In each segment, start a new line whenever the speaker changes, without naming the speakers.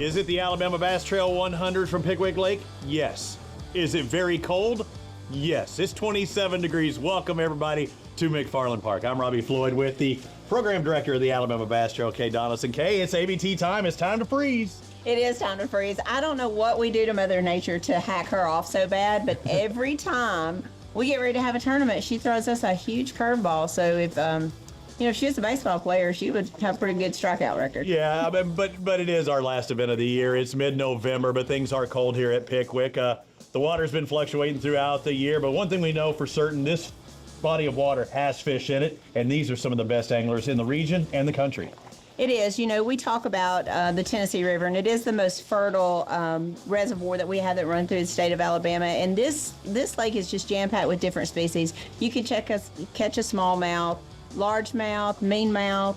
Is it the Alabama Bass Trail 100 from Pickwick Lake? Yes. Is it very cold? Yes. It's 27 degrees. Welcome, everybody, to McFarland Park. I'm Robbie Floyd with the program director of the Alabama Bass Trail, Kay Donaldson. Kay, it's ABT time. It's time to freeze.
It is time to freeze. I don't know what we do to Mother Nature to hack her off so bad, but every time we get ready to have a tournament, she throws us a huge curveball. So if she was a baseball player, she would have a pretty good strikeout record.
Yeah, but it is our last event of the year. It's mid-November, but things are cold here at Pickwick. The water's been fluctuating throughout the year, but one thing we know for certain, this body of water has fish in it, and these are some of the best anglers in the region and the country.
It is. We talk about the Tennessee River, and it is the most fertile reservoir that we have that runs through the state of Alabama. And this lake is just jam-packed with different species. You can catch a smallmouth, largemouth, meanmouth,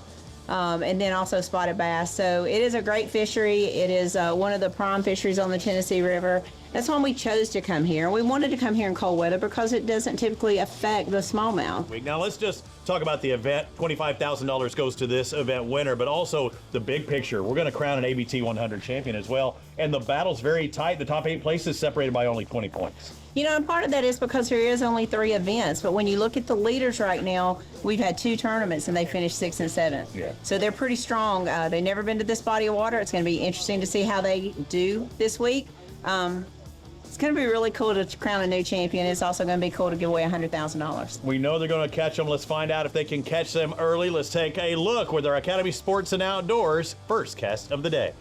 and then also spotted bass. So it is a great fishery. It is one of the prime fisheries on the Tennessee River. That's why we chose to come here. We wanted to come here in cold weather because it doesn't typically affect the smallmouth.
Now let's just talk about the event. $25,000 goes to this event winner, but also the big picture. We're going to crown an ABT 100 champion as well, and the battle's very tight. The top 8 places separated by only 20 points.
And part of that is because there is only 3 events, but when you look at the leaders right now, we've had 2 tournaments and they finished 6th and 7th.
Yeah.
So they're pretty strong. They've never been to this body of water. It's going to be interesting to see how they do this week. It's going to be really cool to crown a new champion. It's also going to be cool to give away $100,000.
We know they're going to catch them. Let's find out if they can catch them early. Let's take a look with our Academy Sports and Outdoors first cast of the day.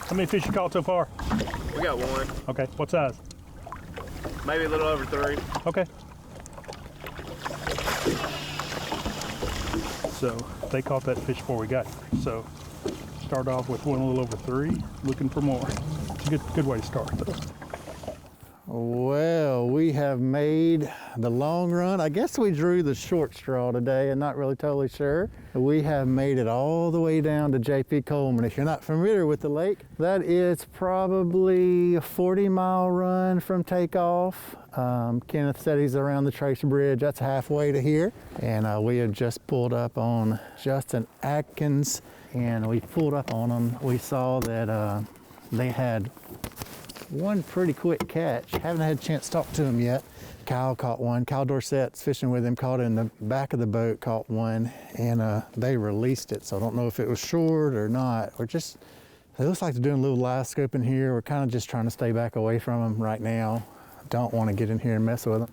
How many fish you caught so far?
We got 1.
Okay, what size?
Maybe a little over 3.
Okay. So they caught that fish before we got here. So start off with one a little over 3, looking for more. It's a good way to start though.
Well, we have made the long run. I guess we drew the short straw today. I'm not really totally sure. We have made it all the way down to J.P. Coleman. If you're not familiar with the lake, that is probably a 40-mile run from takeoff. Kenneth said he's around the Trace Bridge. That's halfway to here. And we have just pulled up on Justin Atkins, and we pulled up on them. We saw that they had one pretty quick catch. Haven't had a chance to talk to him yet. Kyle caught one. Kyle Dorsett's fishing with him, caught it in the back of the boat, caught one, and they released it. So I don't know if it was short or not. Or just, it looks like they're doing a little live scoping here. We're kind of just trying to stay back away from them right now. Don't want to get in here and mess with them.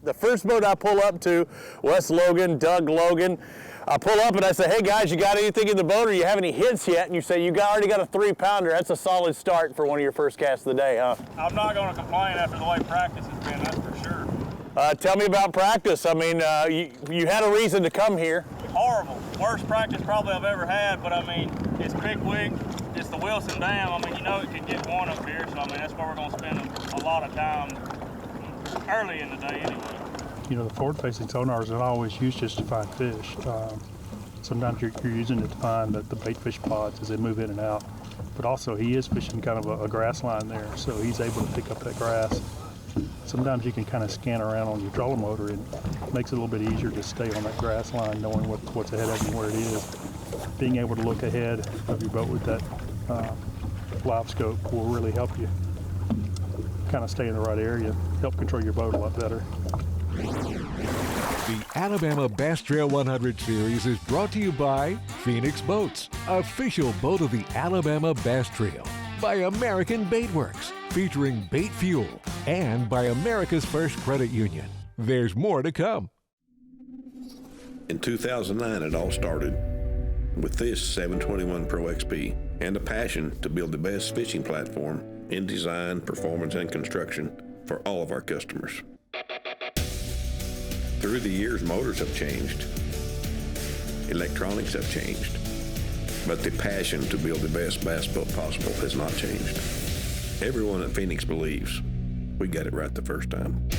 The first boat I pull up to, Wes Logan, Doug Logan, I pull up and I say, hey guys, you got anything in the boat or you have any hits yet? And you say, already got a 3-pounder. That's a solid start for one of your first casts of the day, huh?
I'm not going to complain after the way practice has been, that's for sure.
Tell me about practice. I mean, you had a reason to come here.
Horrible. Worst practice probably I've ever had, but I mean, it's Pickwick, it's the Wilson Dam. I mean, it can get one up here, so I mean, that's where we're going to spend a lot of time early in the day anyway.
The forward-facing sonar is not always used just to find fish. Sometimes you're using it to find the bait fish pods as they move in and out. But also he is fishing kind of a grass line there, so he's able to pick up that grass. Sometimes you can kind of scan around on your trolling motor and it makes it a little bit easier to stay on that grass line, knowing what's ahead of you and where it is. Being able to look ahead of your boat with that live scope will really help you kind of stay in the right area, help control your boat a lot better.
The Alabama Bass Trail 100 Series is brought to you by Phoenix Boats, official boat of the Alabama Bass Trail, by American Bait Works, featuring bait fuel, and by America's First Credit Union. There's more to come.
In 2009, it all started with this 721 Pro XP and a passion to build the best fishing platform in design, performance, and construction for all of our customers. Through the years, motors have changed. Electronics have changed. But the passion to build the best bass boat possible has not changed. Everyone at Phoenix believes we got it right the first time.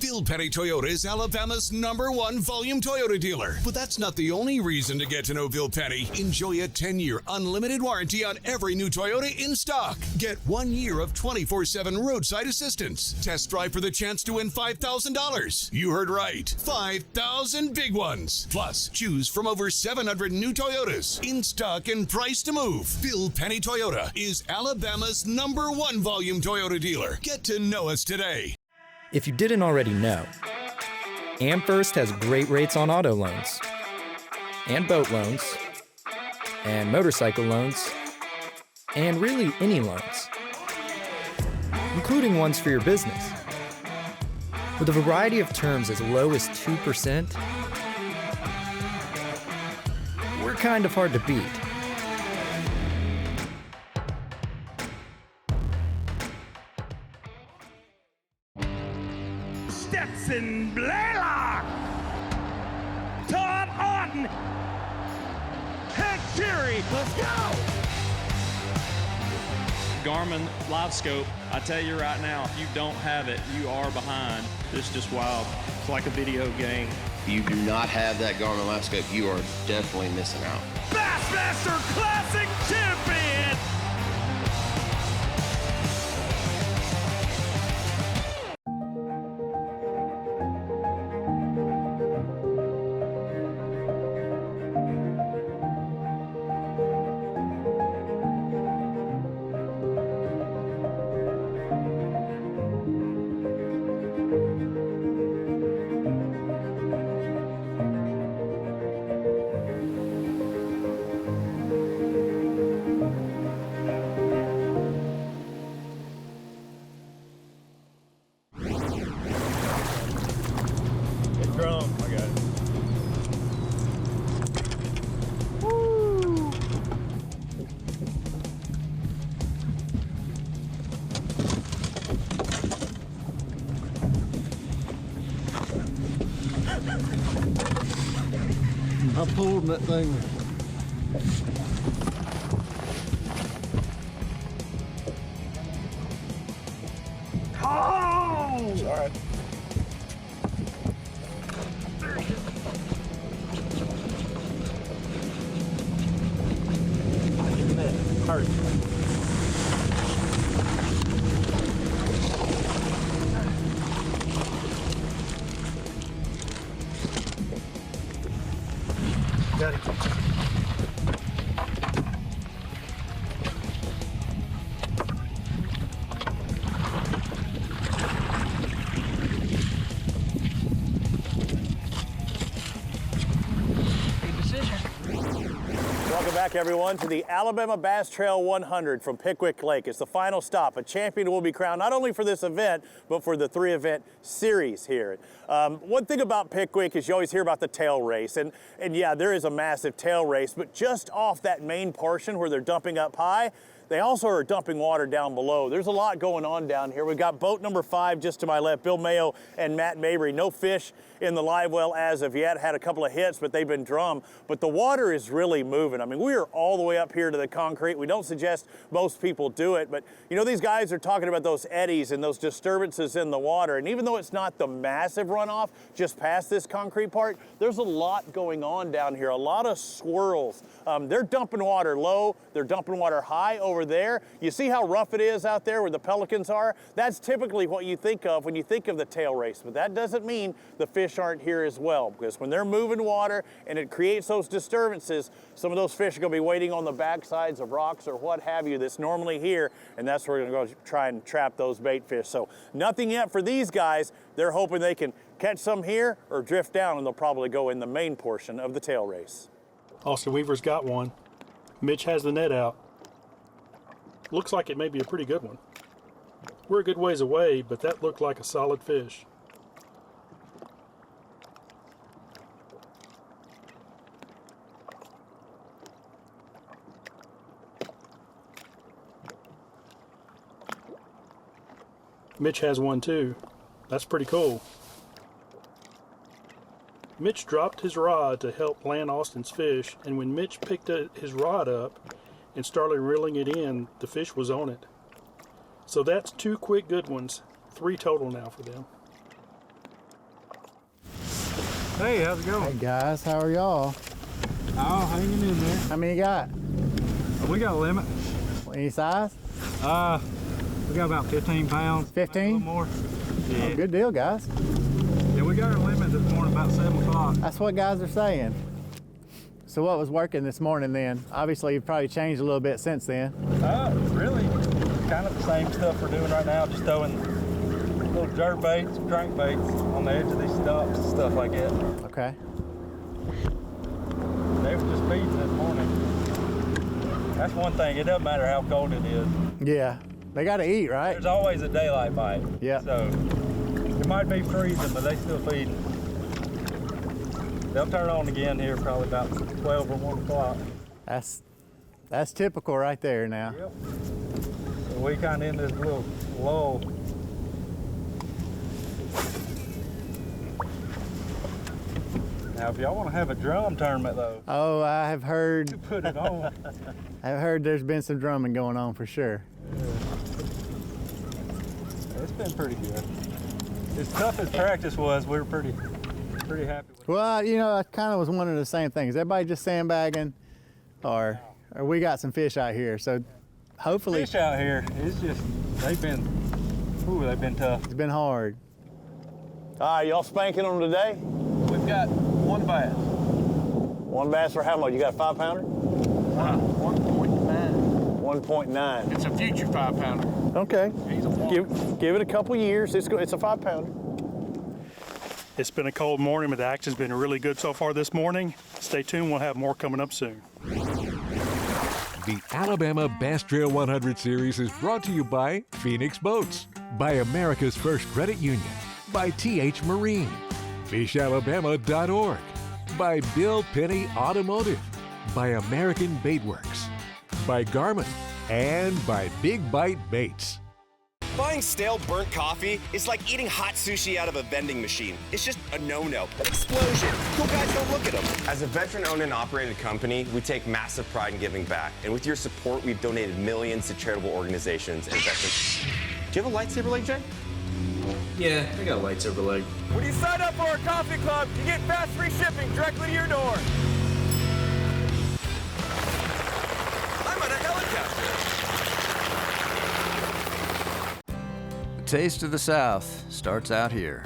Bill Petty Toyota is Alabama's #1 volume Toyota dealer. But that's not the only reason to get to know Bill Petty. Enjoy a 10-year unlimited warranty on every new Toyota in stock. Get 1 year of 24/7 roadside assistance. Test drive for the chance to win $5,000. You heard right. 5,000 big ones. Plus, choose from over 700 new Toyotas in stock and price to move. Bill Petty Toyota is Alabama's #1 volume Toyota dealer. Get to know us today.
If you didn't already know, AmFirst has great rates on auto loans, and boat loans, and motorcycle loans, and really any loans, including ones for your business. With a variety of terms as low as 2%, we're kind of hard to beat.
Stetson Blaylock, Todd Auden, Head Fury, let's go!
Garmin Live Scope, I tell you right now, if you don't have it, you are behind. It's just wild. It's like a video game.
If you do not have that Garmin Live Scope, you are definitely missing out.
Bassmaster Classic Champion!
I pulled that thing.
Oh!
All right. Hurt. Got it. Welcome back, everyone, to the Alabama Bass Trail 100 from Pickwick Lake. It's the final stop. A champion will be crowned not only for this event, but for the 3-event series here. One thing about Pickwick is you always hear about the tail race, and yeah, there is a massive tail race, but just off that main portion where they're dumping up high, they also are dumping water down below. There's a lot going on down here. We've got boat number 5 just to my left, Bill Mayo and Matt Mabry. No fish in the live well as of yet. Had a couple of hits, but they've been drummed. But the water is really moving. I mean, we are all the way up here to the concrete. We don't suggest most people do it, but you know, these guys are talking about those eddies and those disturbances in the water. And even though it's not the massive runoff just past this concrete part, there's a lot going on down here, a lot of swirls. They're dumping water low, they're dumping water high over there. You see how rough it is out there where the pelicans are? That's typically what you think of when you think of the tail race, but that doesn't mean the fish aren't here as well, because when they're moving water and it creates those disturbances, some of those fish are going to be waiting on the backsides of rocks or what have you that's normally here, and that's where we're going to go try and trap those bait fish. So nothing yet for these guys. They're hoping they can catch some here or drift down, and they'll probably go in the main portion of the tail race.
Austin Weaver's got one. Mitch has the net out. Looks like it may be a pretty good one. We're a good ways away, but that looked like a solid fish. Mitch has one too. That's pretty cool. Mitch dropped his rod to help land Austin's fish, and when Mitch picked his rod up and started reeling it in, the fish was on it. So that's 2 quick good ones, 3 total now for them. Hey, how's it going?
Hey guys, how are y'all?
Oh, hanging in there.
How many you got?
We got a limit.
Any size?
We got about 15 pounds.
15?
A little more. Yeah.
Oh, good deal, guys.
Yeah, we got our limit this morning about 7 o'clock.
That's what guys are saying. So what was working this morning then? Obviously you've probably changed a little bit since then.
Really kind of the same stuff we're doing right now, just throwing little jerk baits, crank baits on the edge of these stumps and stuff like that.
Okay.
They were just feeding this morning. That's one thing, it doesn't matter how cold it is.
Yeah, they got to eat, right?
There's always a daylight bite.
Yeah.
So it might be freezing, but they still feeding. They'll turn on again here probably about 12 or 1 o'clock.
That's typical right there now.
Yep. So we kind of in this little lull. Now, if y'all want to have a drum tournament, though.
Oh, I have heard.
You put it on.
I've heard there's been some drumming going on for sure.
Yeah. It's been pretty good. As tough as practice was, we were pretty happy with it.
Well, you know, I kind of was wondering the same things. Everybody just sandbagging, or we got some fish out here. So hopefully.
Fish out here, it's just, they've been tough.
It's been hard.
All right, y'all spanking them today?
We've got 1 bass.
1 bass for how much? You got a 5-pounder?
1.9.
1.9.
It's a future 5-pounder.
Okay.
He's a
Give it a couple years. It's a 5-pounder.
It's been a cold morning, but the action's been really good so far this morning. Stay tuned, we'll have more coming up soon.
The Alabama Bass Trail 100 Series is brought to you by Phoenix Boats, by America's First Credit Union, by TH Marine, FishAlabama.org, by Bill Penny Automotive, by American Baitworks, by Garmin, and by Big Bite Baits.
Buying stale burnt coffee is like eating hot sushi out of a vending machine. It's just a no-no. Explosion. Cool guys don't look at them. As a veteran-owned and operated company, we take massive pride in giving back. And with your support, we've donated millions to charitable organizations and veterans. Do you have a lightsaber leg, Jay?
Yeah, I got a lightsaber leg.
When you sign up for our coffee club, you get fast free shipping directly to your door. I'm on a helicopter.
The taste of the South starts out here.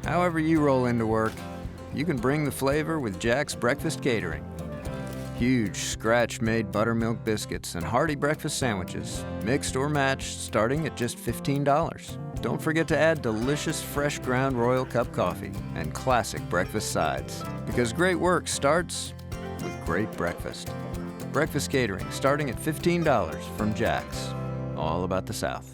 However you roll into work, you can bring the flavor with Jack's Breakfast Catering. Huge scratch-made buttermilk biscuits and hearty breakfast sandwiches, mixed or matched, starting at just $15. Don't forget to add delicious fresh ground Royal Cup coffee and classic breakfast sides, because great work starts with great breakfast. Breakfast catering starting at $15 from Jack's. All about the South.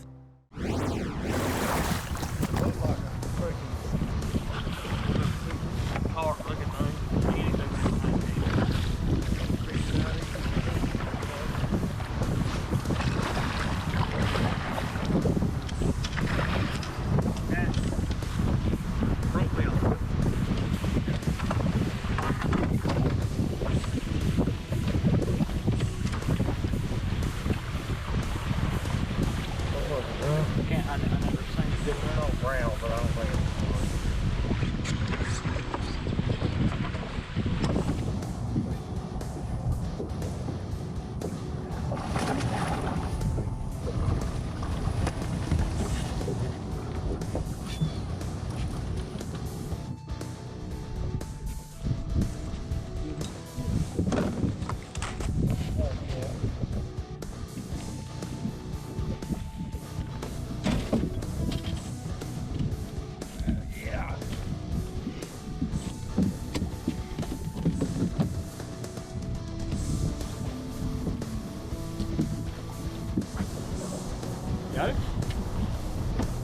Got it?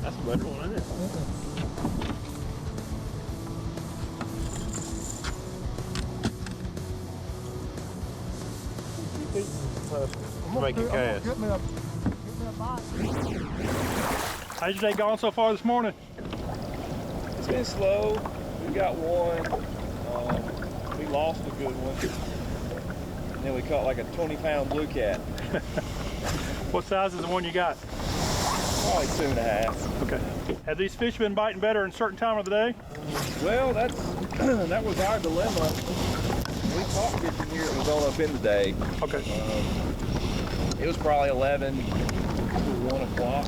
That's a better one, isn't it?
Make it cast. How's your day going so far this morning?
It's been slow. We got one. We lost a good one. And then we caught like a 20-pound blue cat.
What size is the one you got?
Probably 2.5.
Okay. Have these fish been biting better in a certain time of the day?
Well, that was our dilemma. We caught fishing here, it was all up in the day.
Okay.
It was probably 11 to 1 o'clock.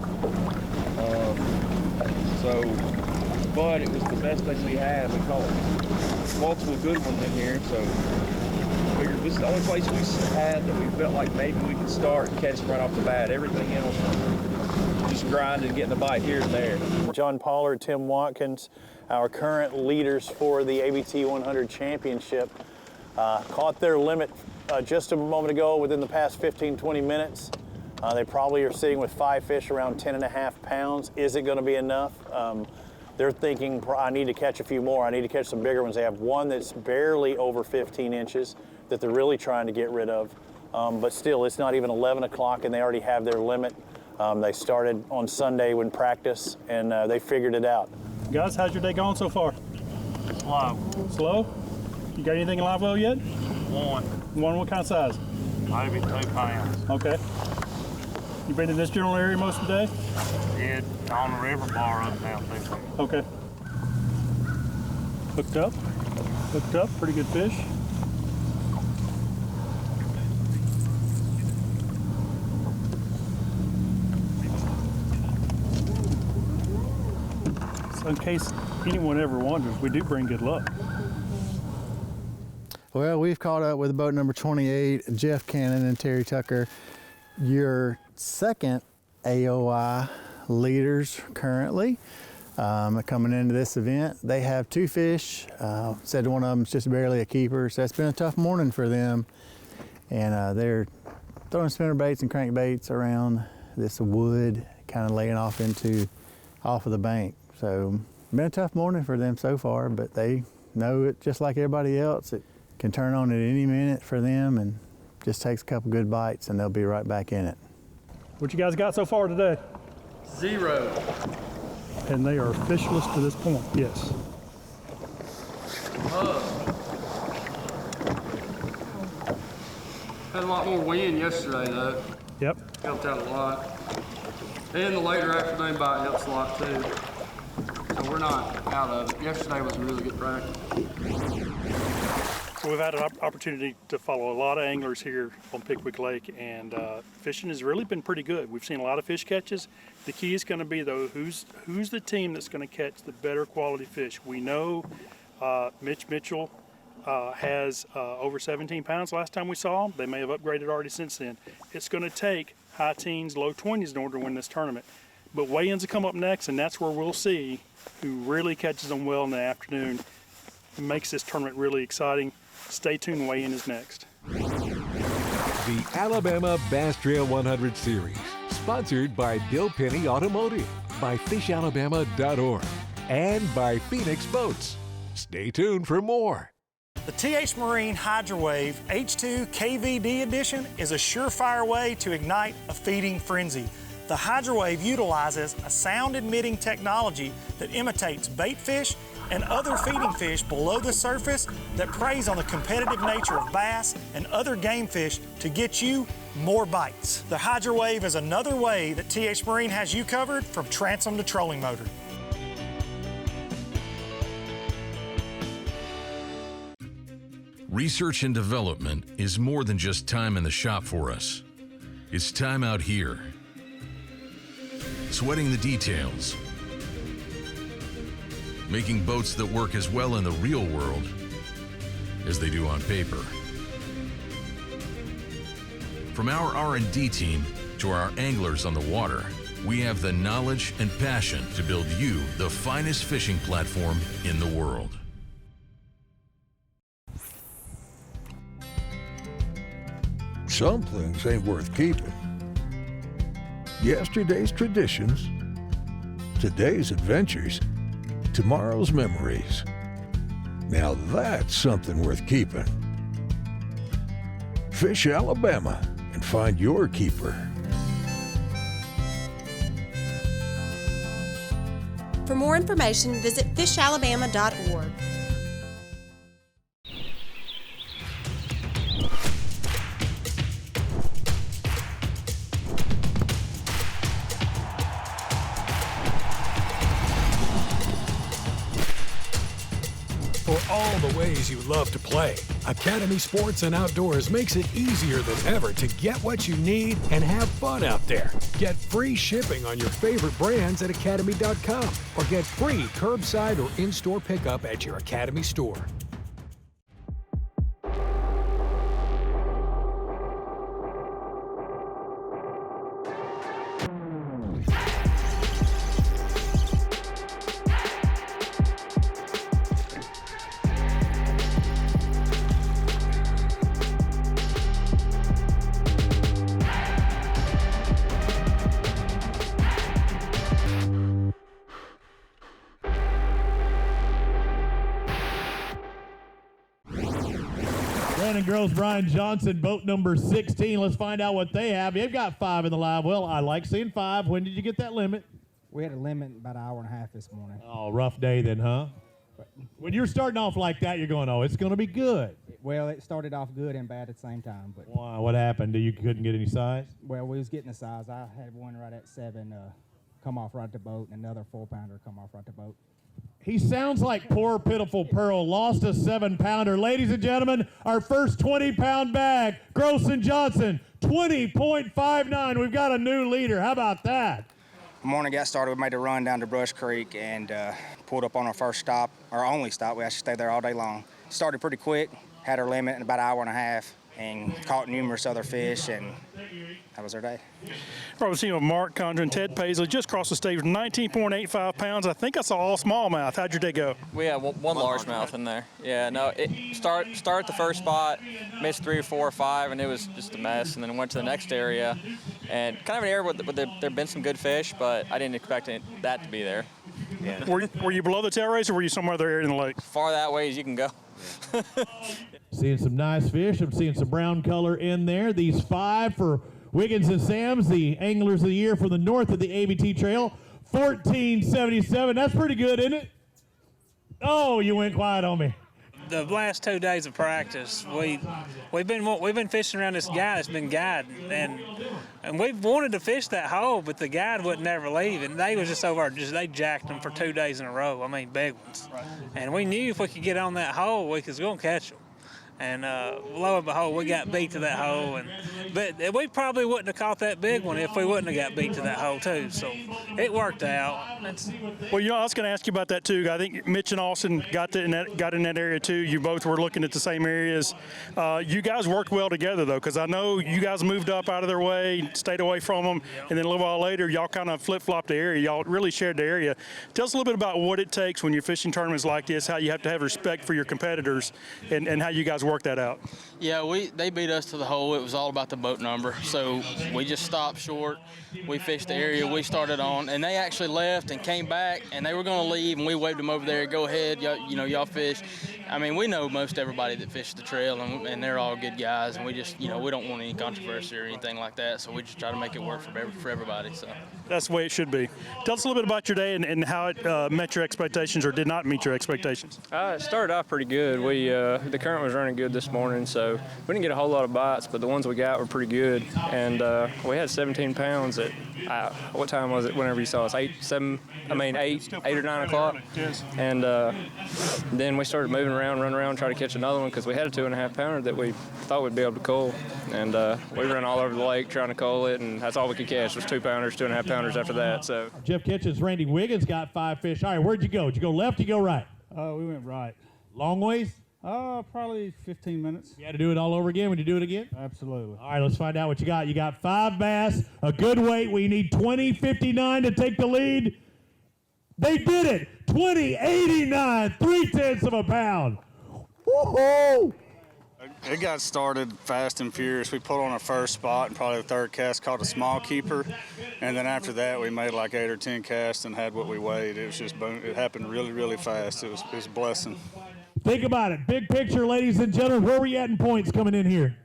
But it was the best thing we had. We caught multiple good ones in here, so we figured this is the only place we had that we felt like maybe we could start and catch right off the bat. Everything else, just grinding, getting a bite here and there.
John Pollard, Tim Watkins, our current leaders for the ABT 100 Championship, caught their limit just a moment ago within the past 15-20 minutes. They probably are sitting with 5 fish around 10.5 pounds. Is it going to be enough? They're thinking, I need to catch a few more. I need to catch some bigger ones. They have one that's barely over 15 inches that they're really trying to get rid of. But still, it's not even 11 o'clock and they already have their limit. They started on Sunday when practice and they figured it out.
Guys, how's your day going so far?
Slow.
Slow? You got anything in live well yet?
One.
One, what kind of size?
Maybe 2 pounds.
Okay. You been in this general area most of the day?
Yeah, on the river bar up down there.
Okay. Hooked up. Hooked up. Pretty good fish. So in case anyone ever wonders, we do bring good luck.
Well, we've caught up with boat number 28, Jeff Cannon and Terry Tucker, your second AOI leaders currently. Coming into this event, they have 2 fish. Said one of them is just barely a keeper, so it's been a tough morning for them. And they're throwing spinner baits and crankbaits around this wood, kind of laying off of the bank. So been a tough morning for them so far, but they know it just like everybody else. It can turn on at any minute for them, and just takes a couple good bites and they'll be right back in it.
What you guys got so far today?
0.
And they are fishless to this point, yes.
Had a lot more wind yesterday though.
Yep.
Helped out a lot. And the later afternoon bite helps a lot too. So we're not out of it. Yesterday was a really good practice.
So we've had an opportunity to follow a lot of anglers here on Pickwick Lake, and fishing has really been pretty good. We've seen a lot of fish catches. The key is going to be, though, who's the team that's going to catch the better quality fish. We know Mitch Mitchell has over 17 pounds last time we saw him. They may have upgraded already since then. It's going to take high teens, low 20s in order to win this tournament. But weigh-ins will come up next, and that's where we'll see who really catches them well in the afternoon. It makes this tournament really exciting. Stay tuned, weigh-in is next.
The Alabama Bass Trail 100 Series, sponsored by Bill Penny Automotive, by fishalabama.org, and by Phoenix Boats. Stay tuned for more.
The TH Marine Hydrowave H2 KVD Edition is a surefire way to ignite a feeding frenzy. The Hydrowave utilizes a sound-emitting technology that imitates bait fish and other feeding fish below the surface that preys on the competitive nature of bass and other game fish to get you more bites. The Hydrowave is another way that TH Marine has you covered from transom to trolling motor.
Research and development is more than just time in the shop for us. It's time out here, sweating the details, making boats that work as well in the real world as they do on paper. From our R&D team to our anglers on the water, we have the knowledge and passion to build you the finest fishing platform in the world.
Some things ain't worth keeping. Yesterday's traditions, today's adventures, tomorrow's memories. Now that's something worth keeping. Fish Alabama and find your keeper.
For more information, visit fishalabama.org.
for all the ways you love to play. Academy Sports and Outdoors makes it easier than ever to get what you need and have fun out there. Get free shipping on your favorite brands at academy.com or get free curbside or in-store pickup at your Academy store.
Brandon Gross, Brian Johnson, boat number 16. Let's find out what they have. They've got 5 in the live well. I like seeing 5. When did you get that limit?
We had a limit about an hour and a half this morning.
Oh, rough day then, huh? When you're starting off like that, you're going, oh, it's going to be good.
Well, it started off good and bad at the same time. But
why? What happened? You couldn't get any size?
Well, we was getting the size. I had one right at 7 come off right at the boat, and another 4-pounder come off right at the boat.
He sounds like poor, pitiful Pearl, lost a 7-pounder. Ladies and gentlemen, our first 20-pound bag, Gross and Johnson, 20.59. We've got a new leader. How about that?
Morning got started, we made a run down to Brush Creek and pulled up on our first stop, our only stop. We actually stayed there all day long. Started pretty quick, had our limit in about an hour and a half, and caught numerous other fish, and that was our day.
Probably seen with Mark Condren, Ted Paisley just crossed the stage with 19.85 pounds. I think I saw all smallmouth. How'd your day go?
We had one largemouth in there. Yeah, no, start the first spot, missed 3 or 4 or 5, and it was just a mess. And then went to the next area, and kind of an area where there'd been some good fish, but I didn't expect that to be there. Yeah.
Were you below the tail race, or were you some other area in the lake?
Far that way as you can go.
Seeing some nice fish. I'm seeing some brown color in there. These 5 for Wiggins and Sam's, the anglers of the year from the north of the ABT Trail. 14.77. That's pretty good, isn't it? Oh, you went quiet on me.
The last 2 days of practice, we've been fishing around this guy that's been guiding, and we've wanted to fish that hole, but the guide wouldn't never leave, and they was just over they jacked them for 2 days in a row. I mean, big ones. Right. And we knew if we could get on that hole, we was going to catch them. And lo and behold, we got beat to that hole. But we probably wouldn't have caught that big one if we wouldn't have got beat to that hole too. So it worked out.
Well, I was going to ask you about that too. I think Mitch and Austin got in that area too. You both were looking at the same areas. You guys worked well together though, because I know you guys moved up out of their way, stayed away from them, and then a little while later, y'all kind of flip-flopped the area. Y'all really shared the area. Tell us a little bit about what it takes when you're fishing tournaments like this, how you have to have respect for your competitors, and how you guys work that out.
Yeah, they beat us to the hole. It was all about the boat number. So we just stopped short. We fished the area we started on, and they actually left and came back, and they were going to leave, and we waved them over there, go ahead, y'all fish. I mean, we know most everybody that fishes the trail, and they're all good guys, and we just, we don't want any controversy or anything like that, so we just try to make it work for everybody. So
that's the way it should be. Tell us a little bit about your day and how it met your expectations or did not meet your expectations.
It started off pretty good. The current was running good this morning, so we didn't get a whole lot of bites, but the ones we got were pretty good, and we had 17 pounds at, what time was it whenever you saw us? 8 or 9 o'clock.
Yes.
And then we started moving around, running around, trying to catch another one because we had a 2.5 pounder that we thought we'd be able to cull. And we ran all over the lake trying to cull it, and that's all we could catch was 2 pounders, 2.5 pounders after that. So
Jeff Kitchens, Randy Wiggins got 5 fish. All right, where'd you go? Did you go left or you go right?
We went right.
Long ways?
Probably 15 minutes.
You had to do it all over again? Would you do it again?
Absolutely.
All right, let's find out what you got. You got 5 bass, a good weight. We need 20.59 to take the lead. They did it. 20.89, 3/10 of a pound. Woo-hoo!
It got started fast and furious. We pulled on our first spot and probably the third cast caught a small keeper. And then after that, we made like 8 or 10 casts and had what we weighed. It was just boom. It happened really, really fast. It was a blessing.
Think about it. Big picture, ladies and gentlemen. Where are we at in points coming in here?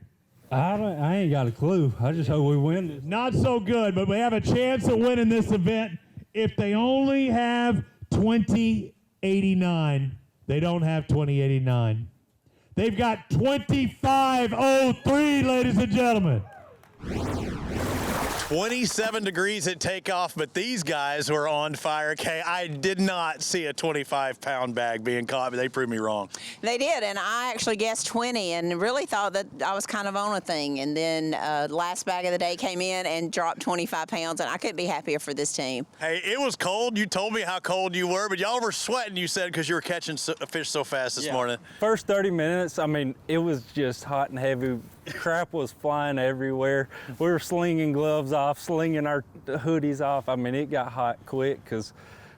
I ain't got a clue. I just hope we win this.
Not so good, but we have a chance at winning this event. If they only have 20.89, they don't have 20.89. They've got 25.03, ladies and gentlemen. 27 degrees at takeoff, but these guys were on fire. Okay, I did not see a 25-pound bag being caught, but they proved me wrong.
They did, and I actually guessed 20 and really thought that I was kind of on a thing. And then last bag of the day came in and dropped 25 pounds, and I couldn't be happier for this team.
Hey, it was cold. You told me how cold you were, but y'all were sweating, you said, because you were catching fish so fast this morning.
First 30 minutes, I mean, it was just hot and heavy. Crap was flying everywhere. We were slinging gloves off, slinging our hoodies off. I mean, it got hot quick because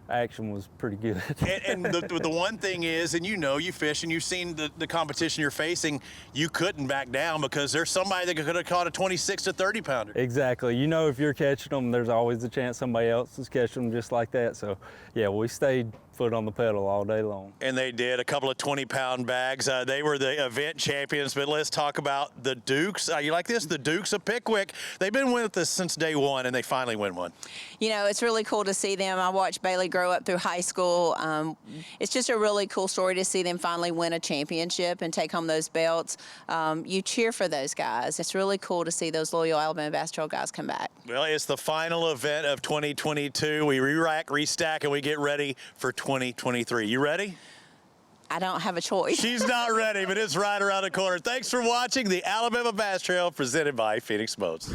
action was pretty good.
and the one thing is, and you know, you fish and you've seen the competition you're facing, you couldn't back down because there's somebody that could have caught a 26 to 30 pounder.
Exactly. You know, if you're catching them, there's always a chance somebody else is catching them just like that. So, yeah, we stayed foot on the pedal all day long.
And they did. A couple of 20-pound bags. They were the event champions, but let's talk about the Dukes. You like this? The Dukes of Pickwick. They've been with us since day one, and they finally win one.
You know, it's really cool to see them. I watched Bailey grow up through high school. It's just a really cool story to see them finally win a championship and take home those belts. You cheer for those guys. It's really cool to see those loyal Alabama Bass Trail guys come back.
Well, it's the final event of 2022. We re-rack, restack, and we get ready for 2023. You ready?
I don't have a choice.
She's not ready, but it's right around the corner. Thanks for watching the Alabama Bass Trail presented by Phoenix Boats.